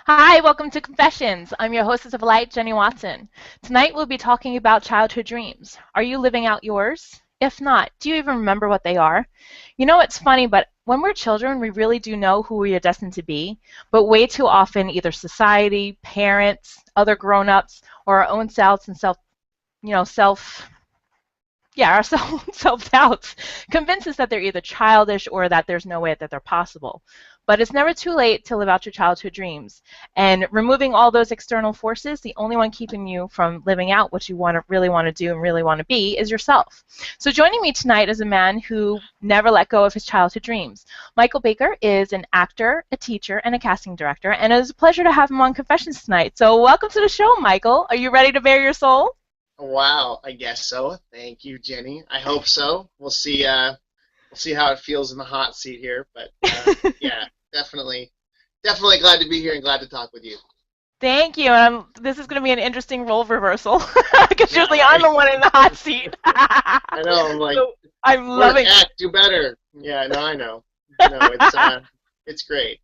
Hi, welcome to Confessions. I'm your hostess of light, Jenny Watson. Tonight we'll be talking about childhood dreams. Are you living out yours? If not, do you even remember what they are? You know, it's funny, but when we're children, we really do know who we are destined to be. But way too often, either society, parents, other grown-ups, or our own selves and self our self-doubts convince us that they're either childish or that there's no way that they're possible. But it's never too late to live out your childhood dreams. And removing all those external forces, the only one keeping you from living out what you really want to do and really want to be is yourself. So joining me tonight is a man who never let go of his childhood dreams. Michael Baker is an actor, a teacher, and a casting director, and it is a pleasure to have him on Confessions tonight. So welcome to the show, Michael. Are you ready to bare your soul? Wow, I guess so. Thank you, Jenny. I hope so. We'll see how it feels in the hot seat here, but yeah, definitely glad to be here and glad to talk with you. Thank you. This is going to be an interesting role reversal because Yeah, usually I'm right. the one in the hot seat. I know. I'm like, So I'm work, loving act, do better. Yeah, no, I know. No, it's great.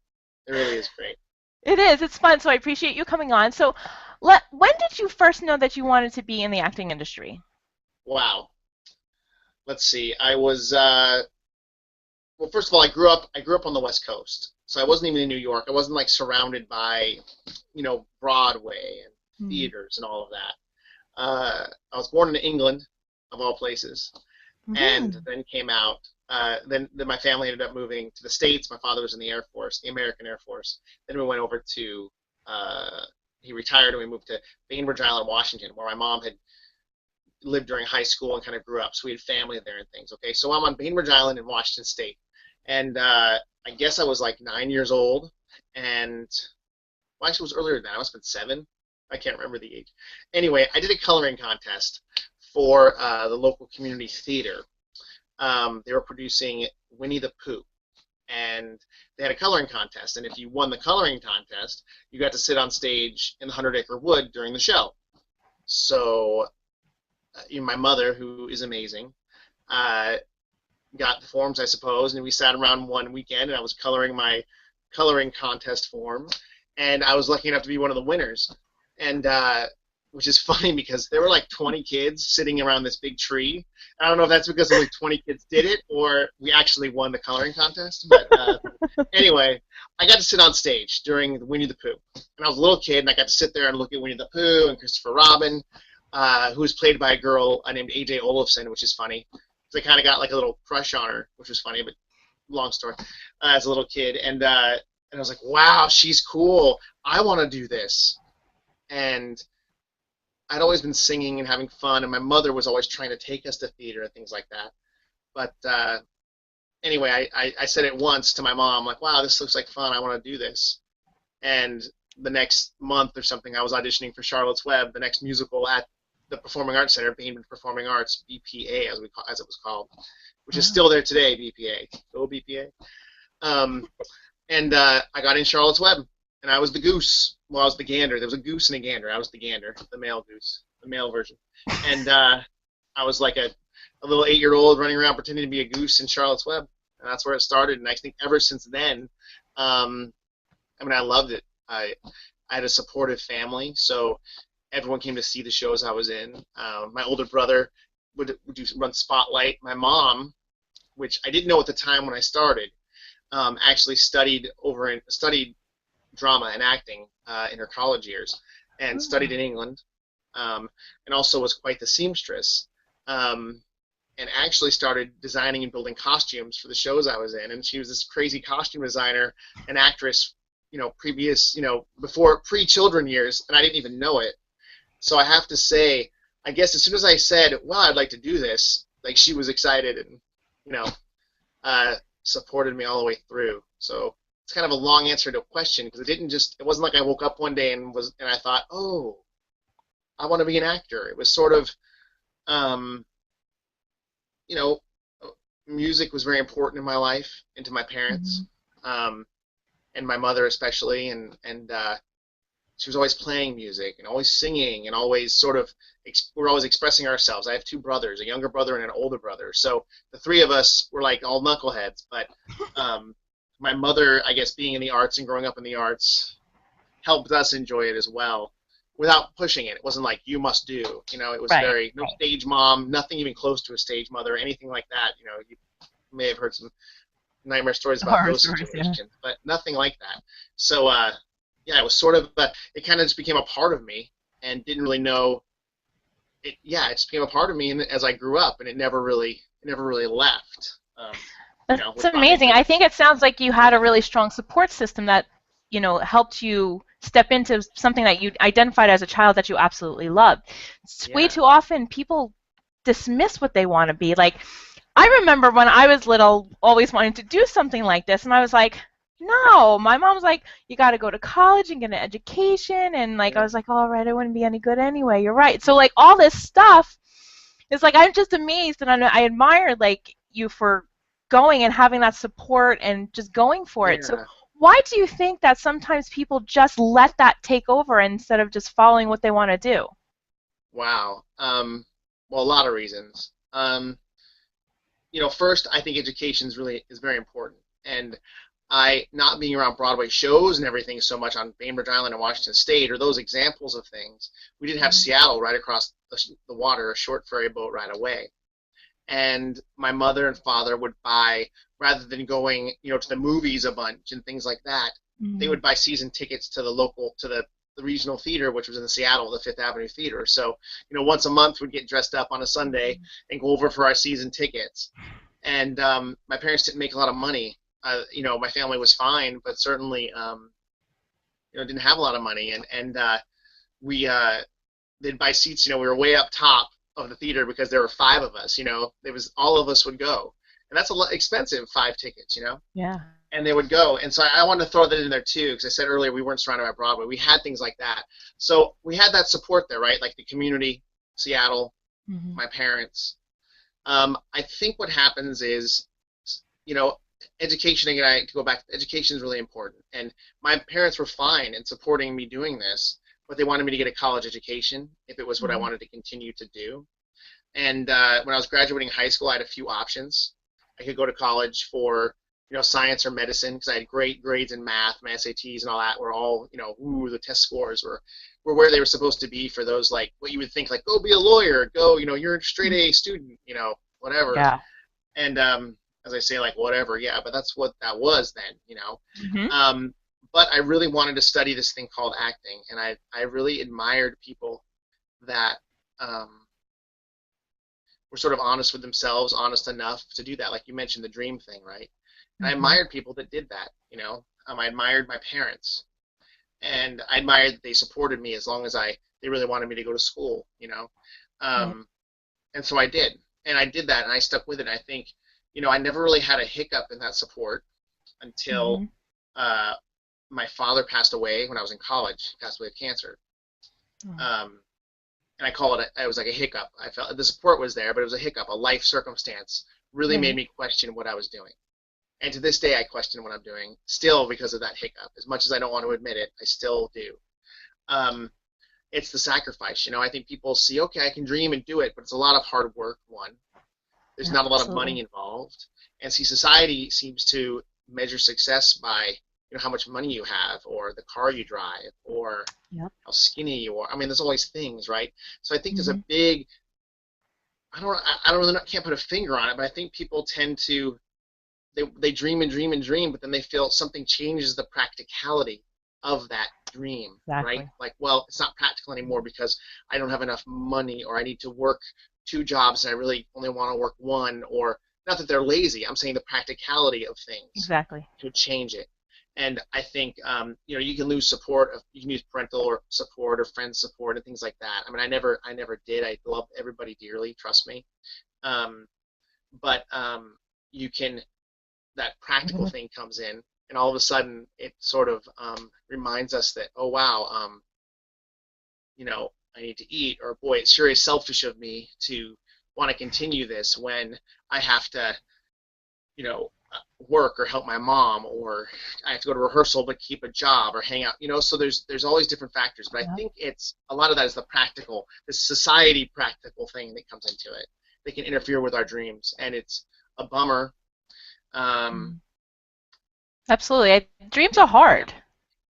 It really is great. it is. It's fun. So I appreciate you coming on. So when did you first know that you wanted to be in the acting industry? Wow. Let's see. I was well, first of all, I grew up on the West Coast, so I wasn't even in New York. I wasn't like surrounded by, Broadway and Mm-hmm. theaters and all of that. I was born in England, of all places, and Mm-hmm. then came out. Then my family ended up moving to the States. My father was in the Air Force, the American Air Force. Then we went over to, uh, he retired and we moved to Bainbridge Island, Washington, where my mom had lived during high school and kind of grew up. So we had family there and things. Okay, so I'm on Bainbridge Island in Washington State, and I guess I was like 9 years old, and well, actually, it was earlier than that. I must have been seven. I can't remember the age. Anyway, I did a coloring contest for the local community theater. They were producing Winnie the Pooh, and they had a coloring contest. And if you won the coloring contest, you got to sit on stage in the Hundred Acre Wood during the show. So, my mother, who is amazing, uh, got the forms, I suppose, and we sat around one weekend, and I was coloring my coloring contest form, and I was lucky enough to be one of the winners. And which is funny because there were like 20 kids sitting around this big tree. I don't know if that's because only 20 kids did it or we actually won the coloring contest, but anyway, I got to sit on stage during Winnie the Pooh, and I was a little kid, and I got to sit there and look at Winnie the Pooh and Christopher Robin, who was played by a girl named AJ Olafson, which is funny. So I kind of got like a little crush on her, which was funny, but long story. As a little kid, and I was like, wow, she's cool. I want to do this. And I'd always been singing and having fun, and my mother was always trying to take us to theater and things like that. But anyway, I said it once to my mom, like, wow, this looks like fun. I want to do this. And the next month or something, I was auditioning for Charlotte's Web, the next musical at the Performing Arts Center, Bainbridge Performing Arts, BPA, as it was called, which is Wow. still there today, BPA. Go BPA. Um, and I got in Charlotte's Web, and I was the goose. Well, I was the gander. There was a goose and a gander. I was the gander, the male goose, the male version. And I was like a little 8 year old running around pretending to be a goose in Charlotte's Web. And that's where it started. And I think ever since then, um, I mean, I loved it. I had a supportive family, so everyone came to see the shows I was in. My older brother would run Spotlight. My mom, which I didn't know at the time when I started, actually studied drama and acting in her college years, and studied in England, and also was quite the seamstress, and actually started designing and building costumes for the shows I was in. And she was this crazy costume designer and actress, before pre-children years, and I didn't even know it. So I have to say, I guess as soon as I said, "Well, I'd like to do this," like she was excited and you know supported me all the way through. So it's kind of a long answer to a question because it wasn't like I woke up one day and I thought, oh, I want to be an actor. It was sort of, um, you know, music was very important in my life and to my parents, Mhm. um, and my mother especially, and she was always playing music and always singing and always sort of we're always expressing ourselves. I have two brothers, a younger brother and an older brother. So the three of us were like all knuckleheads. But um, my mother, I guess, being in the arts and growing up in the arts, helped us enjoy it as well without pushing it. It wasn't like you must do, it was Right. very no stage mom, nothing even close to a stage mother, anything like that. You may have heard some nightmare stories about Horror those stories, yeah. situations, but nothing like that. So yeah, it was sort of it kind of just became a part of me and didn't really know it. Yeah, it just became a part of me, and as I grew up, and it never really left. That's Which brought me amazing. to I think this. it sounds like you had a really strong support system that, helped you step into something that you identified as a child that you absolutely loved. Way Yeah, too often people dismiss what they want to be. Like, I remember when I was little, always wanting to do something like this, and I was like, no. My mom's like, you got to go to college and get an education, and like I yeah, was like, all right, I wouldn't be any good anyway. You're right. So like all this stuff is like I'm just amazed, and I admire like you for going and having that support and just going for it. So yeah. why do you think that sometimes people just let that take over instead of just following what they want to do? Wow. Well, a lot of reasons. First, I think education is very important, and I not being around Broadway shows and everything so much on Bainbridge Island and Washington State are those examples of things. We did have Seattle right across the water, a short ferry boat ride away, and my mother and father would buy rather than going to the movies a bunch and things like that. They Mm-hmm. would buy season tickets to the regional theater, which was in Seattle, the Fifth Avenue Theater. So once a month we'd get dressed up on a Sunday and go over for our season tickets. And my parents didn't make a lot of money. My family was fine, but certainly didn't have a lot of money, and we they'd buy seats. We were way up top of the theater because there were five of us. It was all of us would go, and that's a lot expensive, five tickets. Yeah. And they would go. And so I wanted to throw that in there too, because I said earlier we weren't surrounded by Broadway. We had things like that. So we had that support there, right? Like the community, Seattle, Mm-hmm. my parents. I think what happens is, you know, education, again, to go back, education is really important. And my parents were fine in supporting me doing this, but they wanted me to get a college education if it was what I Mm-hmm. wanted to continue to do. And when I was graduating high school, I had a few options. I could go to college for science or medicine because I had great grades in math, my SATs and all that were all ooh, the test scores were where they were supposed to be for those, like what you would think, like go be a lawyer, go you're a straight A student, whatever. Yeah. And as I say, like whatever, yeah, but that's what that was then. Mm-hmm. Um, but I really wanted to study this thing called acting, and I really admired people that um, were sort of honest with themselves, honest enough to do that. Like you mentioned the dream thing, right? And I Mm-hmm. admired people that did that. I admired my parents, and I admired that they supported me as long as they really wanted me to go to school. Right. Um, and so I did, and I did that, and I stuck with it. I think, I never really had a hiccup in that support until Mm-hmm. uh, my father passed away when I was in college. He passed away of cancer. Oh. Um, and I call it was like a hiccup. I felt the support was there, but it was a hiccup. A life circumstance really made Right. me question what I was doing. And to this day, I question what I'm doing still because of that hiccup. As much as I don't want to admit it, I still do. Um, it's the sacrifice. I think people see, okay, I can dream and do it, but it's a lot of hard work. One, there's Yeah, not a lot of money absolutely. involved, and see, society seems to measure success by how much money you have, or the car you drive, or Yep. how skinny you are. I mean, there's always things, right? So I think there's Mm-hmm. a big I don't really can't put a finger on it, but I think people tend to they dream and dream and dream, but then they feel something changes the practicality of that dream, right? Exactly. Like, well, it's not practical anymore because I don't have enough money, or I need to work two jobs and I really only want to work one, or not that they're lazy. I'm saying the practicality of things Exactly. to change it. And I think you can lose support. You can use parental or support or friend support and things like that. I mean, I never did. I love everybody dearly. Trust me. Um, but you can that practical Mm-hmm. thing comes in, and all of a sudden it sort of reminds us that, oh wow, I need to eat, or boy, it sure is selfish of me to want to continue this when I have to, work or help my mom, or I have to go to rehearsal but keep a job or hang out. So there's always different factors, but I Yep. think it's a lot of that is the society practical thing that comes into it. They can interfere with our dreams, and it's a bummer. Um, Mhm. Absolutely. Dreams are hard.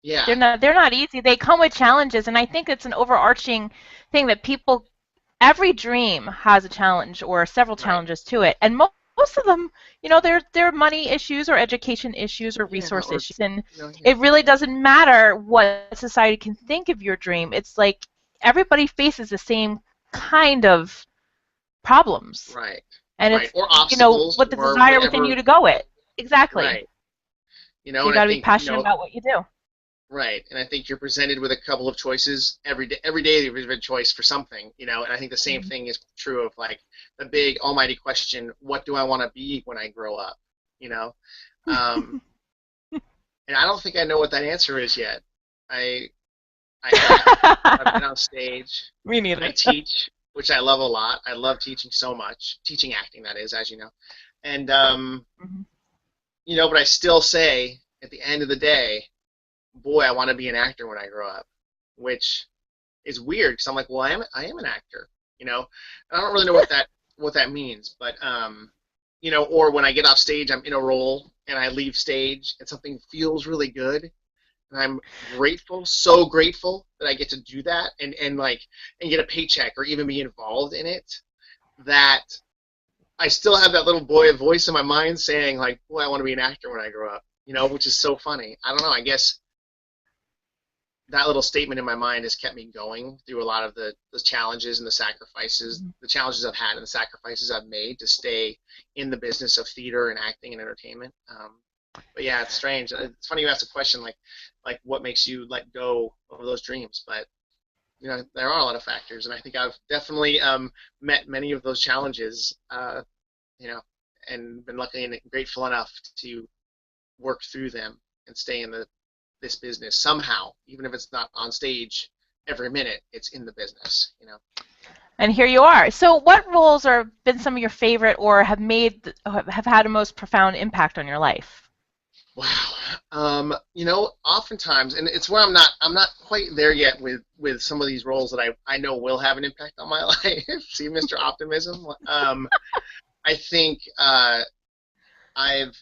Yeah, They're not easy. They come with challenges, and I think it's an overarching thing that people every dream has a challenge or several right. challenges to it, and most of them, they're money issues or education issues or Yeah, resource or issues, and yeah, it really doesn't matter what society can think of your dream. It's like everybody faces the same kind of problems, right, and right. it's Or obstacles, what the or desire within whatever. you to go it. Exactly. Right. So you And I got to be think, passionate about what you do. right. And I think you're presented with a couple of choices every day. Every day there's a choice for something, And I think the same Mhm. thing is true of like the big almighty question: what do I want to be when I grow up? You know. Um, and I don't think I know what that answer is yet. I I act. I've been on stage. Me I neither. teach, which I love a lot. I love teaching so much. Teaching acting, that is, as you know. And Mhm. but I still say at the end of the day, boy, I want to be an actor when I grow up, which is weird because I'm like, well, I am an actor, and I don't really know what that means, but or when I get off stage, I'm in a role and I leave stage and something feels really good, and I'm grateful, so grateful that I get to do that and get a paycheck or even be involved in it. That I still have that little boy voice in my mind saying like, boy, I want to be an actor when I grow up, which is so funny. I don't know. I guess that little statement in my mind has kept me going through a lot of the challenges and the sacrifices, Mhm. the challenges I've had and the sacrifices I've made to stay in the business of theater and acting and entertainment. But yeah, it's strange. It's funny you asked a question like what makes you let go of those dreams, but there are a lot of factors, and I think I've definitely met many of those challenges, you know, and been lucky and grateful enough to work through them and stay in this business somehow, even if it's not on stage every minute, it's in the business. And here you are. So, what roles are been some of your favorite, or have had a most profound impact on your life? Wow. Oftentimes, and it's where I'm not quite there yet with some of these roles that I know will have an impact on my life. See, Mr. Optimism. I think I've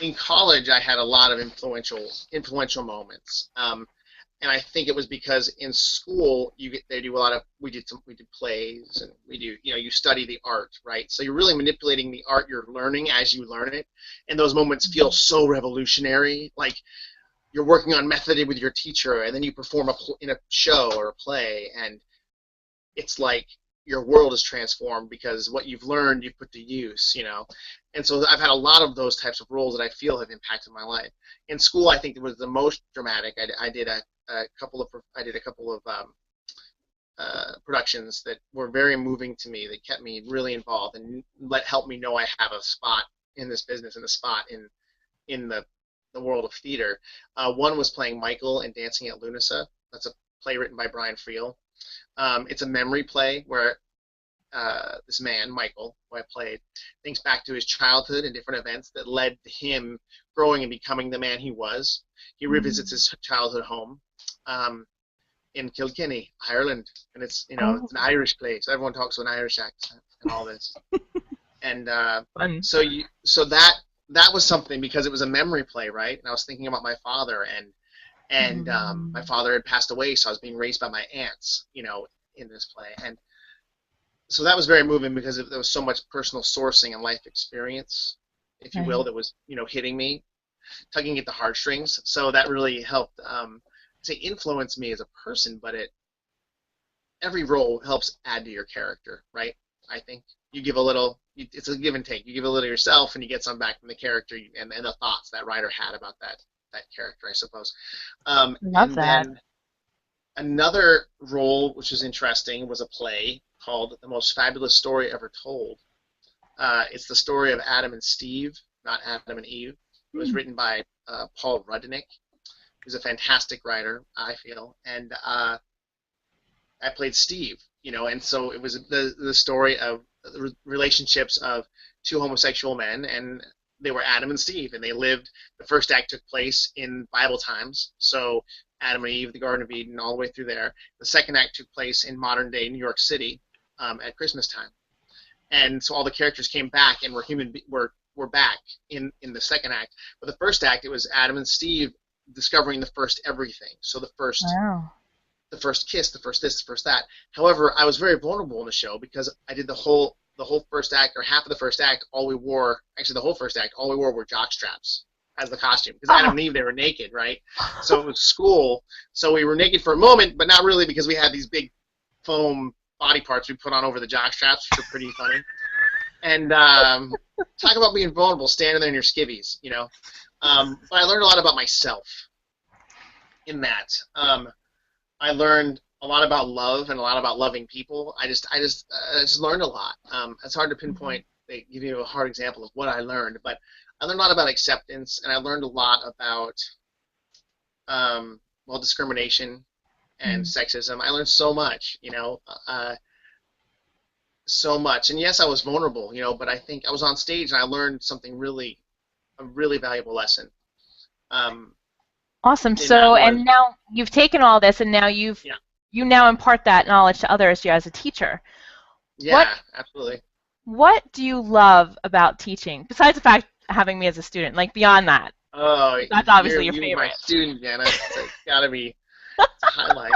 in college I had a lot of influential moments. And I think it was because in school they do a lot of we did plays, and you study the art, right? So you're really manipulating the art you're learning as you learn it, and those moments feel Mhm. so revolutionary, like you're working on method with your teacher, and then you perform in a show or a play, and it's like your world is transformed because what you've learned you put to use. And so I've had a lot of those types of roles that I feel have impacted my life. In school, I think it was the most dramatic. I did a couple of productions that were very moving to me, that kept me really involved and helped me know I have a spot in this business and a spot in the world of theater. One was playing Michael in Dancing at Lunasa. That's a play written by Brian Friel. It's a memory play where this man, Michael, who I played, thinks back to his childhood and different events that led to him growing and becoming the man he was. He revisits Mm. his childhood home in Kilkenny, Ireland, and it's Oh, an Irish place. Everyone talks with an Irish accent and all this. And fun. so that was something because it was a memory play, right? And I was thinking about my father, and my Mm. father had passed away, so I was being raised by my aunts, in this play. And so that was very moving because there was so much personal sourcing and life experience, if you will, Right. that was hitting me, tugging at the heartstrings. So that really helped, say, influence me as a person. But every role helps add to your character, right? I think you give a little. It's a give and take. You give a little yourself, and you get some back from the character and the thoughts that writer had about that character, I suppose. Love And that. then another role, which was interesting, was a play called "The Most Fabulous Story Ever Told." It's the story of Adam and Steve, not Adam and Eve. It was Hmm. written by Paul Rudnick, who's a fantastic writer, I feel, and I played Steve. And so it was the story of the relationships of two homosexual men, and they were Adam and Steve, and they lived. The first act took place in Bible times, so Adam and Eve, the Garden of Eden, all the way through there. The second act took place in modern day New York City at Christmas time, and so all the characters came back and were back in the second act. But the first act, it was Adam and Steve discovering the first everything. So Wow. the first kiss, the first this, the first that. However, I was very vulnerable in the show because I did the whole first act, or half of the first act. All we wore, actually the whole first act, all we wore were jock straps as the costume, because Adam Oh. and Eve, they were naked, right? So it was school, so we were naked for a moment, but not really, because we had these big foam body parts we put on over the jock straps, which are pretty funny. And talk about being vulnerable, standing there in your skivvies, you know. But I learned a lot about myself in that. I learned a lot about love and a lot about loving people. I just learned a lot. It's hard to Mhm. pinpoint. They give you a hard example of what I learned, but I learned a lot about acceptance, and I learned a lot about well, discrimination and Mm. sexism. I learned so much, so much. And yes, I was vulnerable, but I think I was on stage and I learned something really, a really valuable lesson. Um, Awesome. and that So, was, and now you've taken all this, and now yeah, you now impart that knowledge to others as a teacher. What yeah, absolutely. what do you love about teaching besides the fact having me as a student? Like beyond that, Oh, that's you're obviously your you my favorite. student, Jana. It's gotta be, it's a highlight.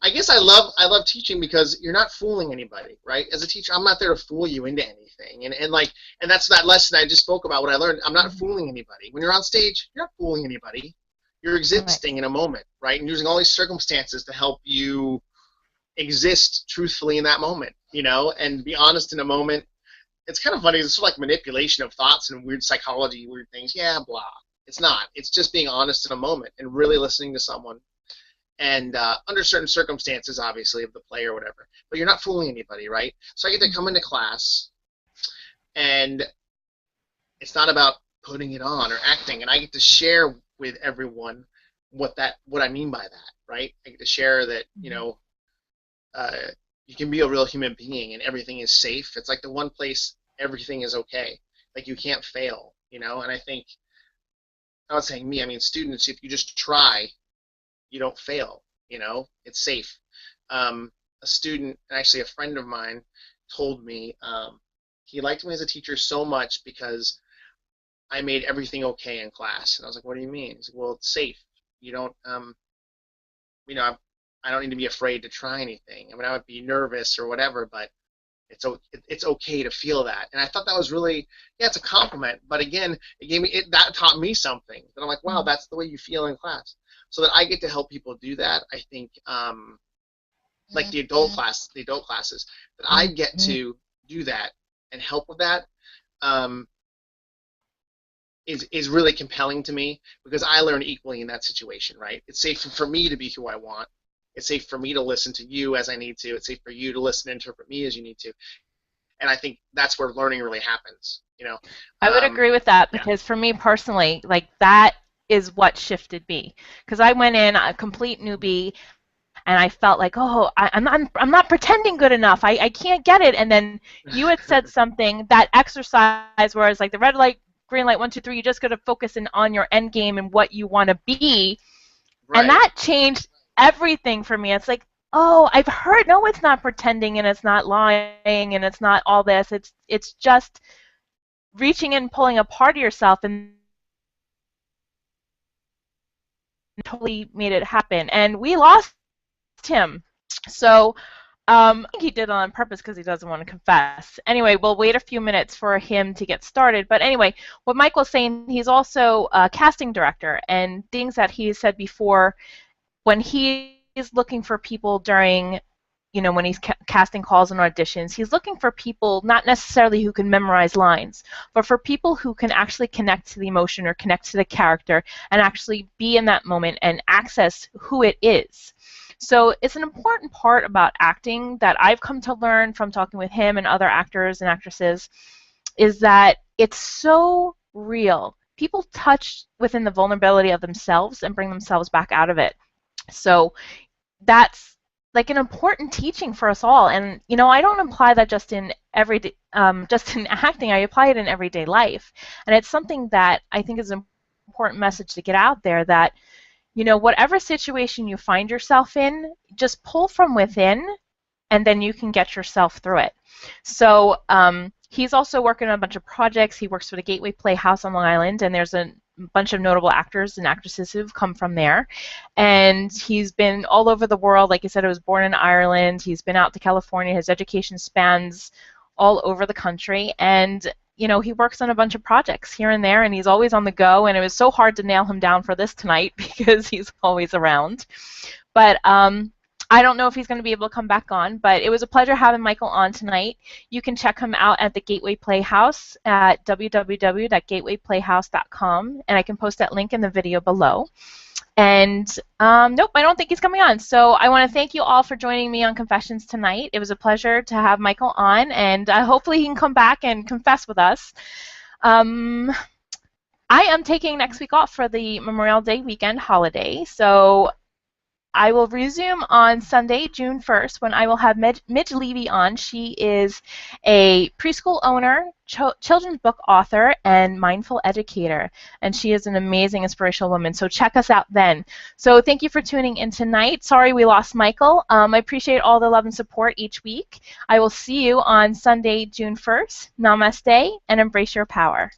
I guess I love teaching because you're not fooling anybody, right? As a teacher, I'm not there to fool you into anything, and that's that lesson I just spoke about. What I learned, I'm not Mhm. fooling anybody. When you're on stage, you're not fooling anybody. You're Right. existing in a moment, right? And using all these circumstances to help you exist truthfully in that moment, and be honest in a moment. It's kind of funny. It's sort of like manipulation of thoughts and weird psychology, weird things. Yeah, blah. It's not. It's just being honest in a moment and really listening to someone. And under certain circumstances, obviously, of the play or whatever. But you're not fooling anybody, right? So I get to come into class, and it's not about putting it on or acting, and I get to share with everyone what I mean by that, right? I get to share that Mhm. uh, you can be a real human being and everything is safe. It's like the one place everything is okay. Like you can't fail, And I think, I'm not saying me, I mean students. If you just try, you don't fail. It's safe. A student, actually a friend of mine, told me he liked me as a teacher so much because I made everything okay in class. And I was like, "What do you mean?" He's like, "Well, it's safe. You don't, you know, I don't need to be afraid to try anything. I mean, I would be nervous or whatever, but it's okay to feel that." And I thought that was really, yeah, it's a compliment. But again, that taught me something. That I'm like, wow, Mhm. that's the way you feel in class. So that I get to help people do that. I think, like the adult classes, that I get to do that and help with that. Um, is really compelling to me because I learn equally in that situation, right? It's safe for me to be who I want. It's safe for me to listen to you as I need to. It's safe for you to listen and interpret me as you need to. And I think that's where learning really happens. I would Um, agree with that yeah, because for me personally, like that is what shifted me. Because I went in a complete newbie and I felt like, oh, I'm not pretending good enough. I can't get it. And then you had said something that exercise where it's like the red light, green light, 1, 2, 3. You just got to focus in on your end game and what you want to be, and right, that changed everything for me. It's like, oh, I've heard, no, it's not pretending and it's not lying and it's not all this. It's just reaching in, pulling a part of yourself, and totally made it happen. And we lost him. So I think he did it on purpose because he doesn't want to confess. Anyway, we'll wait a few minutes for him to get started. But anyway, what Michael's saying, he's also a casting director, and things that he said before when he's looking for people during, when he's casting calls and auditions, he's looking for people not necessarily who can memorize lines, but for people who can actually connect to the emotion or connect to the character and actually be in that moment and access who it is. So it's an important part about acting that I've come to learn from talking with him and other actors and actresses is that it's so real. People touch within the vulnerability of themselves and bring themselves back out of it. So that's like an important teaching for us all. And I don't apply that just in everyday, just in acting. I apply it in everyday life, and it's something that I think is an important message to get out there. That whatever situation you find yourself in, just pull from within, and then you can get yourself through it. So he's also working on a bunch of projects. He works for the Gateway Playhouse on Long Island, and there's bunch of notable actors and actresses who've come from there. And he's been all over the world. Like I said, he was born in Ireland. He's been out to California. His education spans all over the country. And he works on a bunch of projects here and there, and he's always on the go. And it was so hard to nail him down for this tonight because he's always around. But I don't know if he's going to be able to come back on, but it was a pleasure having Michael on tonight. You can check him out at the Gateway Playhouse at www.gatewayplayhouse.com, and I can post that link in the video below. And nope, I don't think he's coming on. So I want to thank you all for joining me on Confessions tonight. It was a pleasure to have Michael on, and hopefully he can come back and confess with us. I am taking next week off for the Memorial Day weekend holiday, so I will resume on Sunday, June 1st, when I will have Midge Levy on. She is a preschool owner, children's book author, and mindful educator. And she is an amazing, inspirational woman. So check us out then. So thank you for tuning in tonight. Sorry we lost Michael. I appreciate all the love and support each week. I will see you on Sunday, June 1st. Namaste, and embrace your power.